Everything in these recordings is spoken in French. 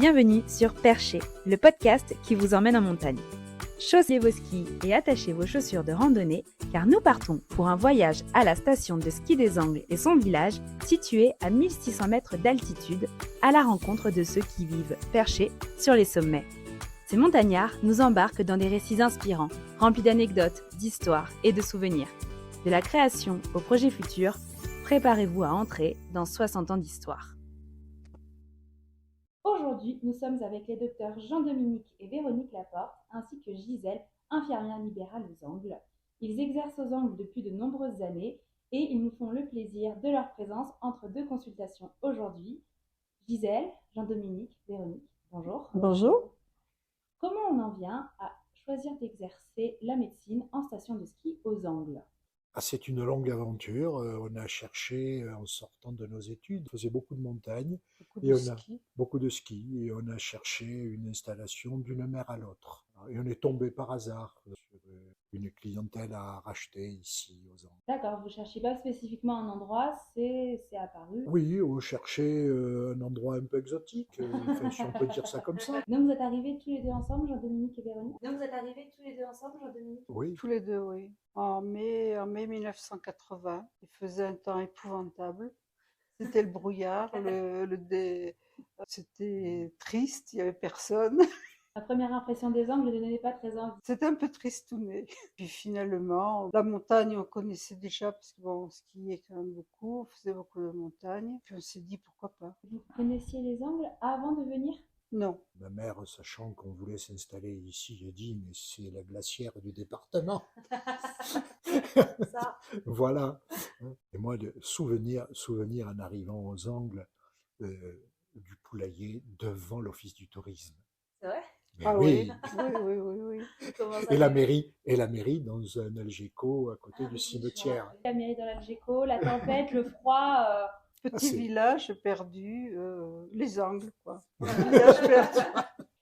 Bienvenue sur Perché, le podcast qui vous emmène en montagne. Chaussez vos skis et attachez vos chaussures de randonnée car nous partons pour un voyage à la station de ski des Angles et son village situé à 1600 mètres d'altitude à la rencontre de ceux qui vivent perchés sur les sommets. Ces montagnards nous embarquent dans des récits inspirants, remplis d'anecdotes, d'histoires et de souvenirs. De la création au projet futur, préparez-vous à entrer dans 60 ans d'histoire. Aujourd'hui, nous sommes avec les docteurs Jean-Dominique et Véronique Laporte, ainsi que Gisèle, infirmière libérale aux Angles. Ils exercent aux Angles depuis de nombreuses années et ils nous font le plaisir de leur présence entre deux consultations aujourd'hui. Gisèle, Jean-Dominique, Véronique, bonjour. Bonjour. Comment on en vient à choisir d'exercer la médecine en station de ski aux Angles ? C'est une longue aventure. On a cherché en sortant de nos études. On faisait beaucoup de montagnes beaucoup de ski et on a cherché une installation d'une mer à l'autre. Et on est tombé par hasard sur une clientèle à racheter ici aux Angles. D'accord, vous ne cherchez pas spécifiquement un endroit, c'est apparu. Oui, on cherchait un endroit un peu exotique, si on peut dire ça comme ça. Donc vous êtes arrivés tous les deux ensemble, Jean-Dominique et Véronique ? Oui. Tous les deux, oui. En mai 1980, il faisait un temps épouvantable. C'était le brouillard, c'était triste, il n'y avait personne. La première impression des Angles ne donnait pas très envie. C'était un peu tristouné. Puis finalement, la montagne, on connaissait déjà, parce que on skiait quand même beaucoup, on faisait beaucoup de montagne. Puis on s'est dit, pourquoi pas. Vous connaissiez les Angles avant de venir ? Non. Ma mère, sachant qu'on voulait s'installer ici, a dit, mais c'est la glacière du département. Ça. Voilà. Et moi, de souvenir en arrivant aux Angles du poulailler devant l'office du tourisme. C'est vrai ? Mais Ah oui. Oui. Et la mairie dans un Algeco à côté du cimetière. La mairie dans l'Algeco, la tempête, le froid. Petit village perdu, les Angles, quoi. Un village perdu.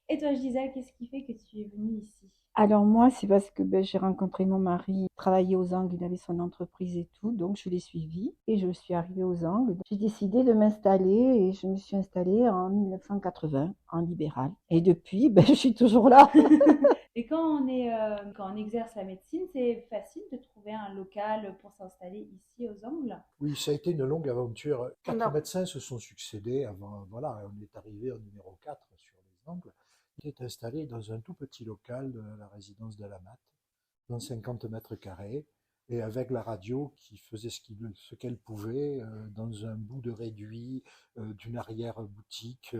Et toi, Gisèle, qu'est-ce qui fait que tu es venue ici ? Alors moi, c'est parce que j'ai rencontré mon mari, il travaillait aux Angles, il avait son entreprise et tout, donc je l'ai suivi et je suis arrivée aux Angles. J'ai décidé de m'installer et je me suis installée en 1980 en libéral. Et depuis, je suis toujours là. Et quand on exerce la médecine, c'est facile de trouver un local pour s'installer ici aux Angles ? Oui, ça a été une longue aventure. 4 Non. médecins se sont succédés avant. Voilà, on est arrivé au numéro 4 sur les Angles. On était installé dans un tout petit local de la résidence de la Matte, dans 50 mètres carrés, et avec la radio qui faisait ce qu'elle pouvait dans un bout de réduit d'une arrière-boutique,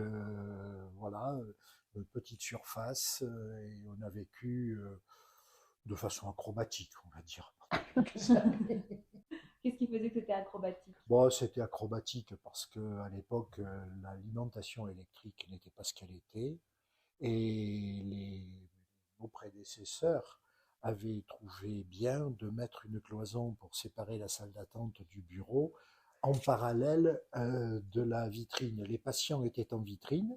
petite surface, et on a vécu de façon acrobatique, on va dire. Qu'est-ce qui faisait que c'était acrobatique ? Bon, c'était acrobatique parce qu'à l'époque, l'alimentation électrique n'était pas ce qu'elle était et nos prédécesseurs avaient trouvé bien de mettre une cloison pour séparer la salle d'attente du bureau en parallèle de la vitrine. Les patients étaient en vitrine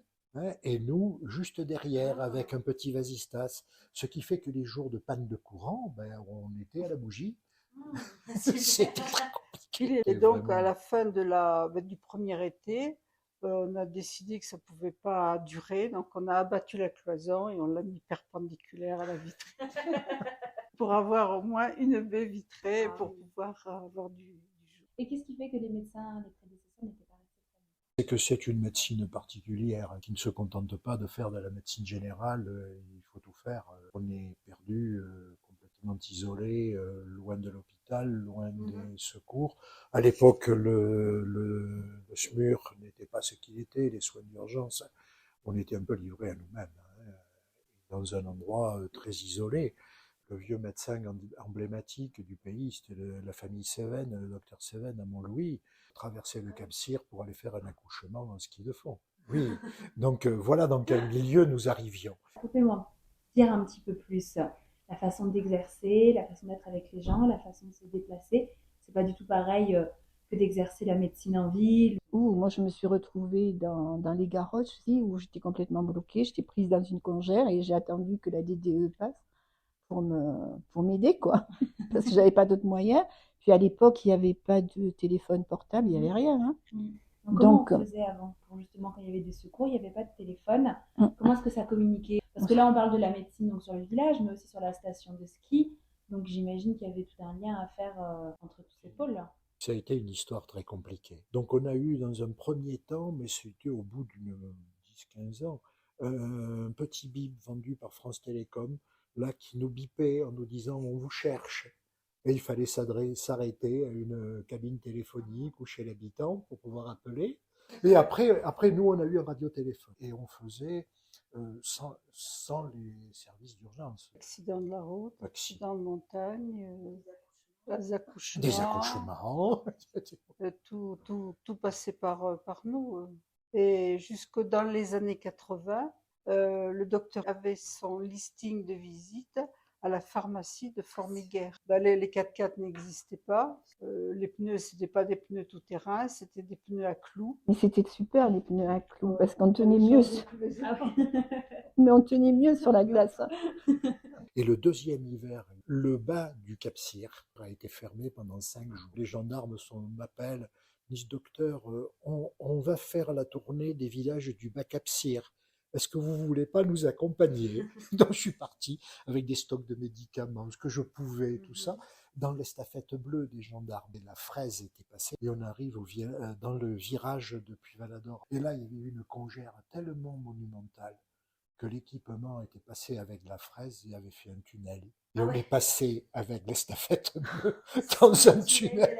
et nous juste derrière avec un petit vasistas, ce qui fait que les jours de panne de courant, on était à la bougie. C'était très compliqué. Et donc, à la fin du premier été, on a décidé que ça ne pouvait pas durer. Donc, on a abattu la cloison et on l'a mis perpendiculaire à la vitrine pour avoir au moins une baie vitrée pour pouvoir avoir du jour. Et qu'est-ce qui fait que les médecins, les prédécesseurs n'étaient pas restés comme ça ? C'est que c'est une médecine particulière qui ne se contente pas de faire de la médecine générale, il faut tout faire. On est perdu, complètement isolé, loin de l'hôpital, loin des secours. À l'époque, le SMUR n'était pas ce qu'il était, les soins d'urgence. On était un peu livrés à nous-mêmes, dans un endroit très isolé. Le vieux médecin emblématique du pays, c'était la famille Cévennes, le docteur Cévennes à Montlouis, traversait le Cap Cyr pour aller faire un accouchement en ski de fond. Oui, donc voilà dans quel milieu nous arrivions. Pouvez-moi dire un petit peu plus la façon d'exercer, la façon d'être avec les gens, la façon de se déplacer. C'est pas du tout pareil que d'exercer la médecine en ville. Moi, je me suis retrouvée dans les Garroches aussi, où j'étais complètement bloquée, j'étais prise dans une congère et j'ai attendu que la DDE passe pour m'aider, quoi, parce que j'avais pas d'autres moyens. Puis à l'époque, il n'y avait pas de téléphone portable, il n'y avait rien. Comment Donc, on faisait avant pour justement quand il y avait des secours, il n'y avait pas de téléphone. mm, Comment est-ce que ça communiquait? Parce que là, on parle de la médecine donc sur le village, mais aussi sur la station de ski. Donc j'imagine qu'il y avait tout un lien à faire entre tous ces pôles-là. Ça a été une histoire très compliquée. Donc on a eu dans un premier temps, mais c'était au bout d'une 10-15 ans, un petit bip vendu par France Télécom, là qui nous bipait en nous disant on vous cherche. Et il fallait s'arrêter à une cabine téléphonique ou chez l'habitant pour pouvoir appeler. Et après, nous, on a eu un radiotéléphone. Et on faisait sans les services d'urgence. Accident de la route, accident de montagne, des Des accouchements. accouchements. Tout passait par nous. Et jusque dans les années 80, le docteur avait son listing de visites à la pharmacie de Formiguère. Les 4x4 n'existaient pas. Les pneus, c'était pas des pneus tout-terrain, c'était des pneus à clous. mais c'était super les pneus à clous parce qu'on tenait mieux, Ah mais on tenait mieux sur la glace. Et le deuxième hiver, le bas du Cap-Cyr a été fermé pendant 5 jours. Les gendarmes m'appellent, disent docteur, on va faire la tournée des villages du bas Cap-Cyr. Est-ce que vous voulez pas nous accompagner? Donc je suis parti avec des stocks de médicaments, ce que je pouvais, tout ça, dans l'estafette bleue des gendarmes. Et la fraise était passée et on arrive dans le virage de Puy-Valador. Et là, il y avait eu une congère tellement monumentale que l'équipement était passé avec la fraise et avait fait un tunnel. Et on est passé avec l'estafette bleue dans un tunnel.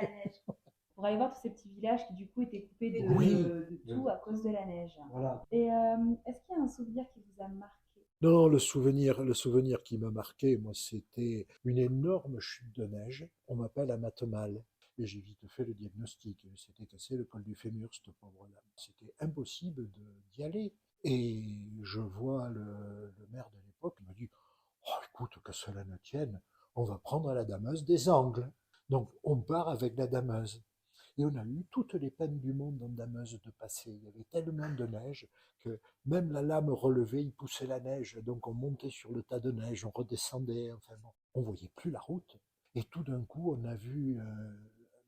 Pour aller voir tous ces petits villages qui du coup étaient coupés de, Oui. de tout à cause de la neige. Voilà. Et est-ce qu'il y a un souvenir qui vous a marqué? Non, le souvenir qui m'a marqué, moi, c'était une énorme chute de neige. On m'appelle à Matemal. Et j'ai vite fait le diagnostic. C'était cassé le col du fémur, cette pauvre dame. C'était impossible d'y aller. Et je vois le maire de l'époque, il m'a dit, oh, écoute, que cela ne tienne, on va prendre la dameuse des Angles. Donc, on part avec la dameuse. Et on a eu toutes les peines du monde en dameuse de passer. Il y avait tellement de neige que même la lame relevée, il poussait la neige. Donc on montait sur le tas de neige, on redescendait. Enfin bon, on voyait plus la route. Et tout d'un coup, on a vu un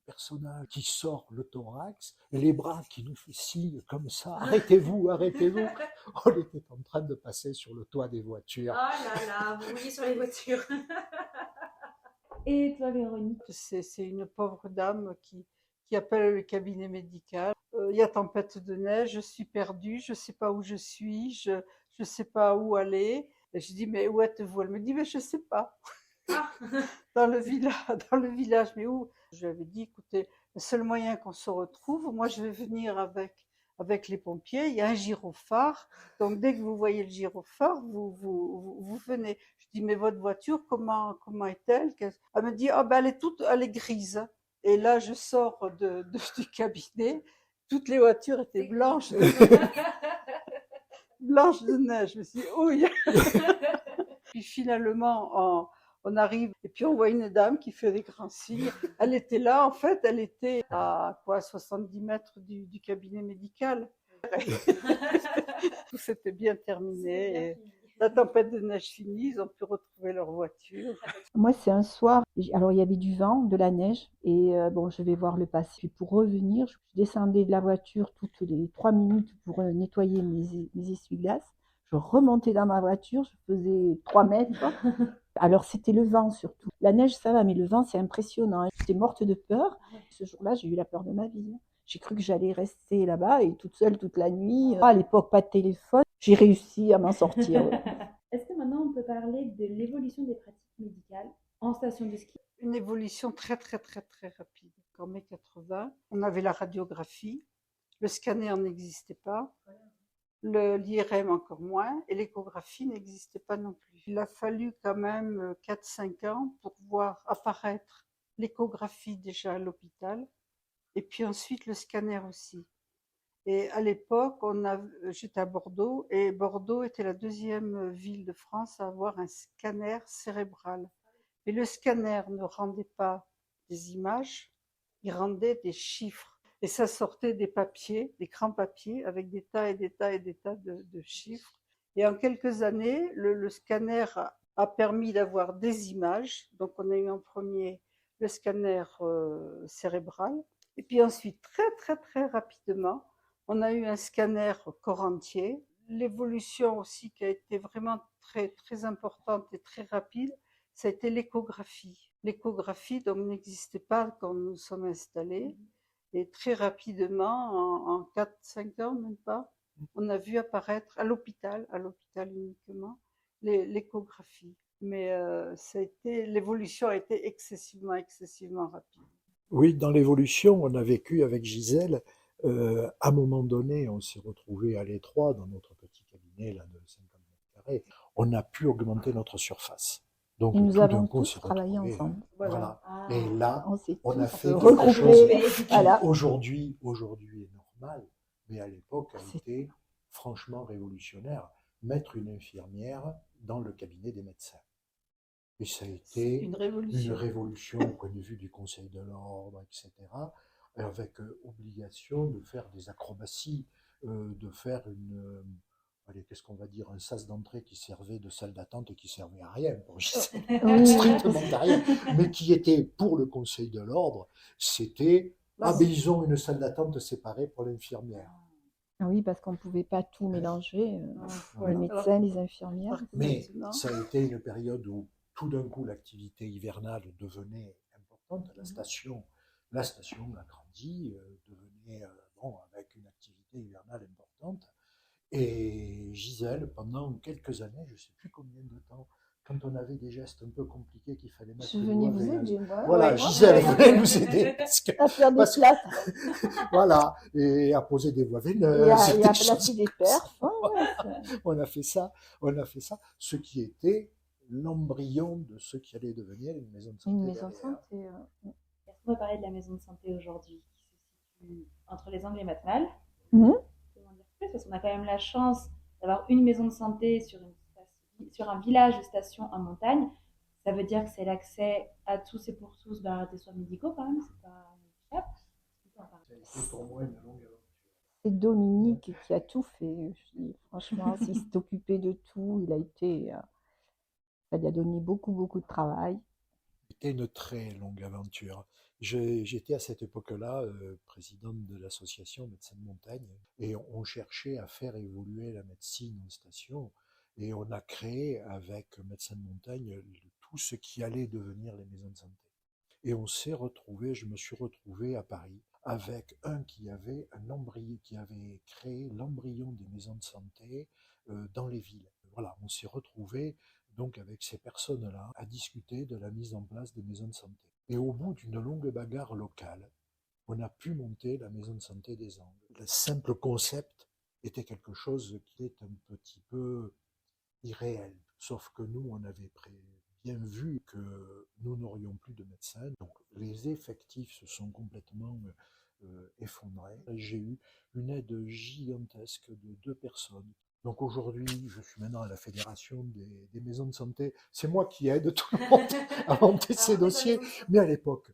personnage qui sort le thorax et les bras qui nous fait signe comme ça. Arrêtez-vous, arrêtez-vous. On était en train de passer sur le toit des voitures. Oh là là, vous voyez sur les voitures. Et toi, Véronique? C'est une pauvre dame qui appelle le cabinet médical. Il y a tempête de neige, je suis perdue, je ne sais pas où je suis, je ne sais pas où aller. Et je dis, mais où êtes-vous? Elle me dit, mais je ne sais pas. Ah. Dans le village, mais où? Je lui avais dit, écoutez, le seul moyen qu'on se retrouve, moi je vais venir avec les pompiers, il y a un gyrophare, donc dès que vous voyez le gyrophare, vous venez. Je dis, mais votre voiture, comment est-elle? Elle me dit, oh, ben, elle est grise. Et là, je sors du cabinet, toutes les voitures étaient blanches. Blanches de neige. Je me suis dit, ouille. Puis finalement, on arrive et puis on voit une dame qui fait des grands signes. Elle était là, en fait, elle était à 70 mètres du cabinet médical. Tout s'était bien terminé. Et la tempête de neige finie, ils ont pu retrouver leur voiture. Moi, c'est un soir, alors il y avait du vent, de la neige, et bon, je vais voir le passé. Puis pour revenir, je descendais de la voiture toutes les 3 minutes pour nettoyer mes essuie-glaces. Je remontais dans ma voiture, je faisais 3 mètres. Alors c'était le vent surtout. La neige, ça va, mais le vent, c'est impressionnant. J'étais morte de peur. Ce jour-là, j'ai eu la peur de ma vie. J'ai cru que j'allais rester là-bas et toute seule toute la nuit. À l'époque, pas de téléphone. J'ai réussi à m'en sortir. Est-ce que maintenant on peut parler de l'évolution des pratiques médicales en station de ski? Une évolution très rapide. En mai 80, on avait la radiographie, le scanner n'existait pas, l'IRM encore moins, et l'échographie n'existait pas non plus. Il a fallu quand même 4-5 ans pour voir apparaître l'échographie déjà à l'hôpital, et puis ensuite le scanner aussi. Et à l'époque, j'étais à Bordeaux, et Bordeaux était la deuxième ville de France à avoir un scanner cérébral. Mais le scanner ne rendait pas des images, il rendait des chiffres. Et ça sortait des papiers, des grands papiers, avec des tas et des tas et des tas de chiffres. Et en quelques années, le scanner a permis d'avoir des images. Donc on a eu en premier le scanner cérébral. Et puis ensuite, très très très rapidement, on a eu un scanner corps entier. L'évolution aussi qui a été vraiment très très importante et très rapide, ça a été l'échographie. L'échographie donc n'existait pas quand nous sommes installés. Et très rapidement, en 4-5 ans, même pas, on a vu apparaître à l'hôpital uniquement, l'échographie. Mais l'évolution a été excessivement rapide. Oui, dans l'évolution, on a vécu avec Gisèle. À un moment donné, on s'est retrouvé à l'étroit dans notre petit cabinet là, de 50 mètres carrés. On a pu augmenter notre surface. Donc, Et nous tout avons d'un coup, on tous s'est travaillé retrouvé. ensemble. Voilà. Ah. Et là, on a tous fait quelque chose regroupés. qui Voilà. aujourd'hui est normal, mais à l'époque a C'est- été franchement révolutionnaire. Mettre une infirmière dans le cabinet des médecins. Et ça a été Une une révolution. révolution au point de vue du Conseil de l'ordre, etc., avec obligation de faire des acrobaties, de faire allez, qu'est-ce qu'on va dire, un sas d'entrée qui servait de salle d'attente et qui servait à rien, pour Gisèle, Oui. strictement à rien, mais qui était pour le Conseil de l'ordre, c'était Là, ils ont une salle d'attente séparée pour l'infirmière. Ah oui, parce qu'on ne pouvait pas tout mélanger, Voilà. les médecins, les infirmières. Alors que Mais maintenant, ça a été une période où tout d'un coup l'activité hivernale devenait importante. La station a grandi, devenait avec une activité hivernale importante. Et Gisèle, pendant quelques années, je ne sais plus combien de temps, quand on avait des gestes un peu compliqués qu'il fallait mettre Je une venais doigt vous veineuse. aider, moi. Voilà, Ouais. Gisèle venait nous aider À faire des parce que- plates voilà, et à poser des voies et veineuses. à des placer choses des comme ça. perfs. Ouais. On a fait ça, ce qui était l'embryon de ce qui allait devenir une maison de santé. Une maison de derrière. santé. Est-ce qu'on va parler de la maison de santé aujourd'hui, qui se situe entre les Angles et Matmal? Mhm. Comment dire plus? Parce qu'on a quand même la chance d'avoir une maison de santé sur un village de station en montagne. Ça veut dire que c'est l'accès à tous et pour tous des soins médicaux quand même. C'est pas un handicap. Ça a été pour moi une longue aventure. C'est Dominique qui a tout fait. Franchement, s'il s'est occupé de tout, ça lui a donné beaucoup de travail. C'était une très longue aventure. J'étais à cette époque-là président de l'association Médecins de Montagne et on cherchait à faire évoluer la médecine en station et on a créé avec Médecins de Montagne tout ce qui allait devenir les maisons de santé. Et je me suis retrouvé à Paris avec un qui avait créé l'embryon des maisons de santé dans les villes. Voilà, on s'est retrouvé donc avec ces personnes-là à discuter de la mise en place des maisons de santé. Et au bout d'une longue bagarre locale, on a pu monter la maison de santé des Angles. Le simple concept était quelque chose qui est un petit peu irréel. Sauf que nous, on avait bien vu que nous n'aurions plus de médecins. Donc les effectifs se sont complètement effondrés. J'ai eu une aide gigantesque de 2 personnes. Donc aujourd'hui, je suis maintenant à la fédération des maisons de santé. C'est moi qui aide tout le monde à monter ces dossiers. Mais à l'époque,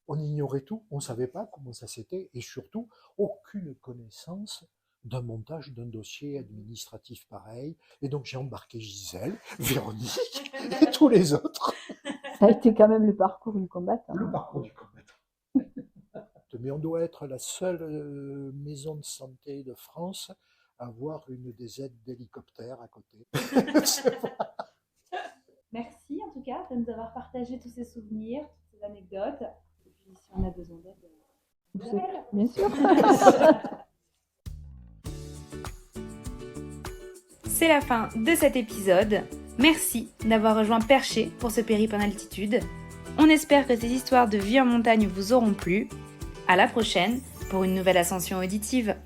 on ignorait tout, on ne savait pas comment ça s'était et surtout aucune connaissance d'un montage d'un dossier administratif pareil. Et donc j'ai embarqué Gisèle, Véronique et tous les autres. Ça a été quand même le parcours du combattant. Le parcours du combattant. Mais on doit être la seule maison de santé de France à avoir une des aides d'hélicoptère à côté. Merci en tout cas de nous avoir partagé tous ces souvenirs, toutes ces anecdotes. Et puis si on a besoin d'aide, Bien sûr. C'est la fin de cet épisode. Merci d'avoir rejoint Perché pour ce périple en altitude. On espère que ces histoires de vie en montagne vous auront plu. À la prochaine pour une nouvelle ascension auditive.